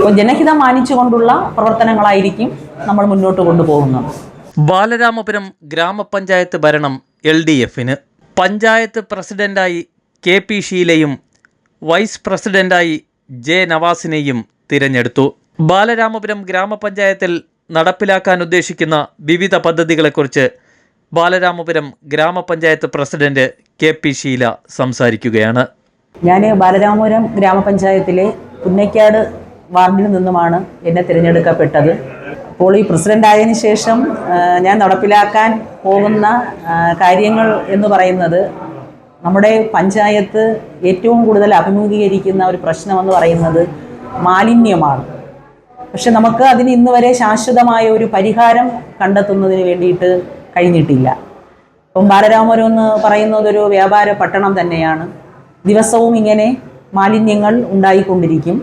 അപ്പോൾ ജനഹിതം മാനിച്ചുകൊണ്ടുള്ള പ്രവർത്തനങ്ങളായിരിക്കും നമ്മൾ മുന്നോട്ട് കൊണ്ടുപോകുന്നത്. ബാലരാമപുരം ഗ്രാമപഞ്ചായത്ത് ഭരണം LDFന്. പഞ്ചായത്ത് പ്രസിഡന്റായി KP ഷീലയും വൈസ് പ്രസിഡന്റായി J നവാസിനെയും തിരഞ്ഞെടുത്തു. ബാലരാമപുരം ഗ്രാമപഞ്ചായത്തിൽ നടപ്പിലാക്കാൻ ഉദ്ദേശിക്കുന്ന വിവിധ പദ്ധതികളെക്കുറിച്ച് ബാലരാമപുരം ഗ്രാമപഞ്ചായത്ത് പ്രസിഡന്റ് KP ഷീല സംസാരിക്കുകയാണ്. ഞാൻ ബാലരാമപുരം ഗ്രാമപഞ്ചായത്തിലെ പുന്നയ്ക്കാട് വാർഡിൽ നിന്നുമാണ് എന്നെ തിരഞ്ഞെടുക്കപ്പെട്ടത്. അപ്പോൾ ഈ പ്രസിഡന്റ് ആയതിനു ശേഷം ഞാൻ നടപ്പിലാക്കാൻ പോകുന്ന കാര്യങ്ങൾ എന്ന് പറയുന്നത്, നമ്മുടെ പഞ്ചായത്ത് ഏറ്റവും കൂടുതൽ അഭിമുഖീകരിക്കുന്ന ഒരു പ്രശ്നമെന്ന് പറയുന്നത് മാലിന്യമാണ്. പക്ഷെ നമുക്ക് അതിന് ഇന്ന് വരെ ശാശ്വതമായ ഒരു പരിഹാരം കണ്ടെത്തുന്നതിന് വേണ്ടിയിട്ട് കഴിഞ്ഞിട്ടില്ല. ഇപ്പം ബാലരാമപുരം എന്ന് പറയുന്നത് ഒരു വ്യാപാര പട്ടണം തന്നെയാണ്. ദിവസവും ഇങ്ങനെ മാലിന്യങ്ങൾ ഉണ്ടായിക്കൊണ്ടിരിക്കും.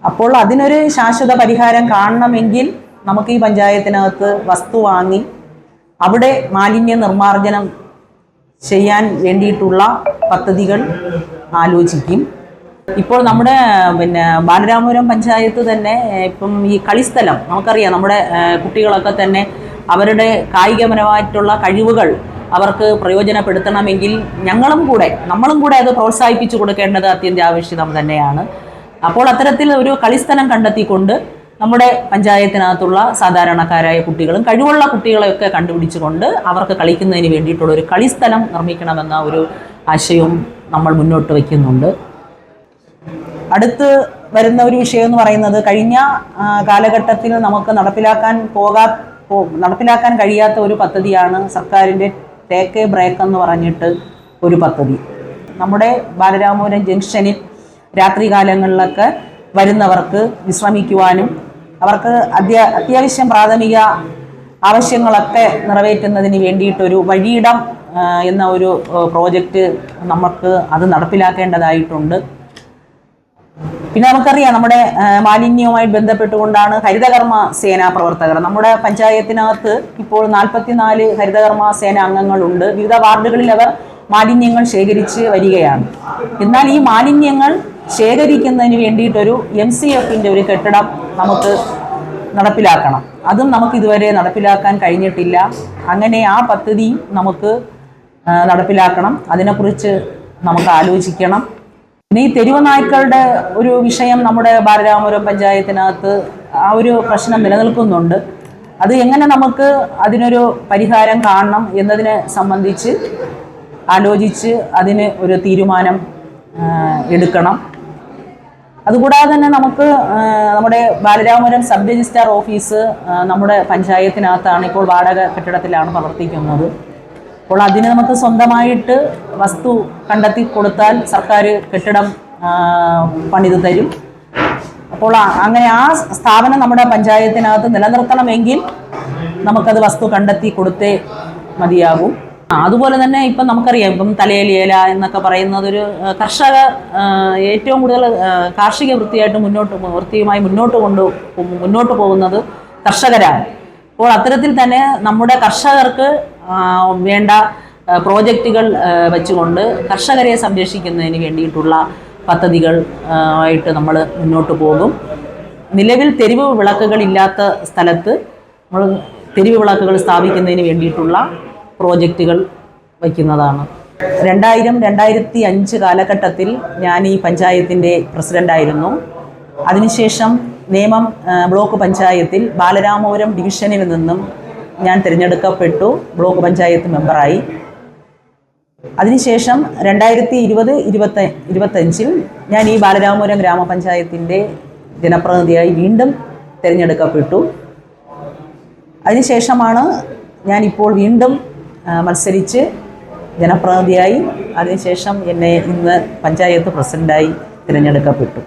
അപ്പോൾ അതിനൊരു ശാശ്വത പരിഹാരം കാണണമെങ്കിൽ നമുക്ക് ഈ പഞ്ചായത്തിനകത്ത് വസ്തു വാങ്ങി അവിടെ മാലിന്യ നിർമ്മാർജ്ജനം ചെയ്യാൻ വേണ്ടിയിട്ടുള്ള പദ്ധതികൾ ആലോചിക്കും. ഇപ്പോൾ നമ്മുടെ ബാലരാമപുരം പഞ്ചായത്ത് തന്നെ ഇപ്പം ഈ കളിസ്ഥലം നമുക്കറിയാം. നമ്മുടെ കുട്ടികളൊക്കെ തന്നെ അവരുടെ കായികപരമായിട്ടുള്ള കഴിവുകൾ അവർക്ക് പ്രയോജനപ്പെടുത്തണമെങ്കിൽ നമ്മളും കൂടെ അത് പ്രോത്സാഹിപ്പിച്ചു കൊടുക്കേണ്ടത് അത്യന്താപേക്ഷിതം തന്നെയാണ്. അപ്പോൾ അത്തരത്തിൽ ഒരു കളിസ്ഥലം കണ്ടെത്തിക്കൊണ്ട് നമ്മുടെ പഞ്ചായത്തിനകത്തുള്ള സാധാരണക്കാരായ കുട്ടികളും കഴിവുള്ള കുട്ടികളെയൊക്കെ കണ്ടുപിടിച്ചുകൊണ്ട് അവർക്ക് കളിക്കുന്നതിന് വേണ്ടിയിട്ടുള്ള ഒരു കളിസ്ഥലം നിർമ്മിക്കണമെന്ന ഒരു ആശയവും നമ്മൾ മുന്നോട്ട് വയ്ക്കുന്നുണ്ട്. അടുത്ത് വരുന്ന ഒരു വിഷയം എന്ന് പറയുന്നത്, കഴിഞ്ഞ കാലഘട്ടത്തിൽ നമുക്ക് നടപ്പിലാക്കാൻ കഴിയാത്ത ഒരു പദ്ധതിയാണ് സർക്കാരിൻ്റെ ടേക്ക് എ ബ്രേക്ക് എന്ന് പറഞ്ഞിട്ട് ഒരു പദ്ധതി. നമ്മുടെ ബാലരാമപുരം ജംഗ്ഷനിൽ രാത്രി കാലങ്ങളിലൊക്കെ വരുന്നവർക്ക് വിശ്രമിക്കുവാനും അവർക്ക് അത്യാവശ്യം പ്രാഥമിക ആവശ്യങ്ങളൊക്കെ നിറവേറ്റുന്നതിന് വേണ്ടിയിട്ടൊരു വഴിയിടം എന്ന ഒരു പ്രോജക്റ്റ് നമുക്ക് അത് നടപ്പിലാക്കേണ്ടതായിട്ടുണ്ട്. പിന്നെ നമുക്കറിയാം, നമ്മുടെ മാലിന്യവുമായി ബന്ധപ്പെട്ടുകൊണ്ടാണ് ഹരിതകർമ്മ സേനാ പ്രവർത്തകർ. നമ്മുടെ പഞ്ചായത്തിനകത്ത് ഇപ്പോൾ 44 ഹരിതകർമ്മ സേന അംഗങ്ങളുണ്ട്. വിവിധ വാർഡുകളിൽ അവർ മാലിന്യങ്ങൾ ശേഖരിച്ച് വരികയാണ്. എന്നാൽ ഈ മാലിന്യങ്ങൾ ശേഖരിക്കുന്നതിന് വേണ്ടിയിട്ടൊരു MCFൻ്റെ ഒരു കെട്ടിടം നമുക്ക് നടപ്പിലാക്കണം. അതും നമുക്ക് ഇതുവരെ നടപ്പിലാക്കാൻ കഴിഞ്ഞിട്ടില്ല. അങ്ങനെ ആ പദ്ധതി നമുക്ക് നടപ്പിലാക്കണം. അതിനെക്കുറിച്ച് നമുക്ക് ആലോചിക്കണം. പിന്നെ ഈ തെരുവ് നായ്ക്കളുടെ ഒരു വിഷയം നമ്മുടെ ബാലരാമപുരം പഞ്ചായത്തിനകത്ത് ആ ഒരു പ്രശ്നം നിലനിൽക്കുന്നുണ്ട്. അത് എങ്ങനെ നമുക്ക് അതിനൊരു പരിഹാരം കാണണം എന്നതിനെ സംബന്ധിച്ച് ആലോചിച്ച് അതിന് ഒരു തീരുമാനം എടുക്കണം. അതുകൂടാതെ തന്നെ നമുക്ക് നമ്മുടെ ബാലരാമപുരം സബ് രജിസ്ട്രാർ ഓഫീസ് നമ്മുടെ പഞ്ചായത്തിനകത്താണ്. ഇപ്പോൾ വാടക കെട്ടിടത്തിലാണ് പ്രവർത്തിക്കുന്നത്. അപ്പോൾ അതിന് നമുക്ക് സ്വന്തമായിട്ട് വസ്തു കണ്ടെത്തി കൊടുത്താൽ സർക്കാർ കെട്ടിടം പണിത് തരും. അപ്പോൾ അങ്ങനെ ആ സ്ഥാപനം നമ്മുടെ പഞ്ചായത്തിനകത്ത് നിലനിർത്തണമെങ്കിൽ നമുക്കത് വസ്തു കണ്ടെത്തി കൊടുത്തേ മതിയാകും. അതുപോലെ തന്നെ ഇപ്പം നമുക്കറിയാം, ഇപ്പം തലയിലേല എന്നൊക്കെ പറയുന്നത് ഒരു കർഷക ഏറ്റവും കൂടുതൽ കാർഷിക വൃത്തിയുമായി മുന്നോട്ട് പോകുന്നത് കർഷകരാണ്. അപ്പോൾ അത്തരത്തിൽ തന്നെ നമ്മുടെ കർഷകർക്ക് വേണ്ട പ്രോജക്റ്റുകൾ വെച്ചുകൊണ്ട് കർഷകരെ സംരക്ഷിക്കുന്നതിന് വേണ്ടിയിട്ടുള്ള പദ്ധതികൾ ആയിട്ട് നമ്മൾ മുന്നോട്ട് പോകും. നിലവിൽ തെരുവ് വിളക്കുകളില്ലാത്ത സ്ഥലത്ത് നമ്മൾ തെരുവ് വിളക്കുകൾ സ്ഥാപിക്കുന്നതിന് വേണ്ടിയിട്ടുള്ള പ്രോജക്റ്റുകൾ വയ്ക്കുന്നതാണ്. 2000-2005 കാലഘട്ടത്തിൽ ഞാൻ ഈ പഞ്ചായത്തിൻ്റെ പ്രസിഡൻ്റായിരുന്നു. അതിനുശേഷം നേമം ബ്ലോക്ക് പഞ്ചായത്തിൽ ബാലരാമപുരം ഡിവിഷനിൽ നിന്നും ഞാൻ തിരഞ്ഞെടുക്കപ്പെട്ടു. ബ്ലോക്ക് പഞ്ചായത്ത് മെമ്പറായി. അതിനുശേഷം 2020-25 ഞാൻ ഈ ബാലരാമപുരം ഗ്രാമപഞ്ചായത്തിൻ്റെ ജനപ്രതിനിധിയായി വീണ്ടും തിരഞ്ഞെടുക്കപ്പെട്ടു. അതിനുശേഷമാണ് ഞാനിപ്പോൾ വീണ്ടും മത്സരിച്ച് ജനപ്രതിനിധിയായി. അതിനുശേഷം എന്നെ ഇന്ന് പഞ്ചായത്ത് പ്രസിഡൻ്റായി തിരഞ്ഞെടുക്കപ്പെട്ടു.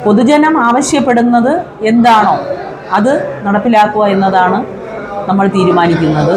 പൊതുജനം ആവശ്യപ്പെടുന്നത് എന്താണോ അത് നടപ്പിലാക്കുക എന്നതാണ് നമ്മൾ തീരുമാനിക്കുന്നത്.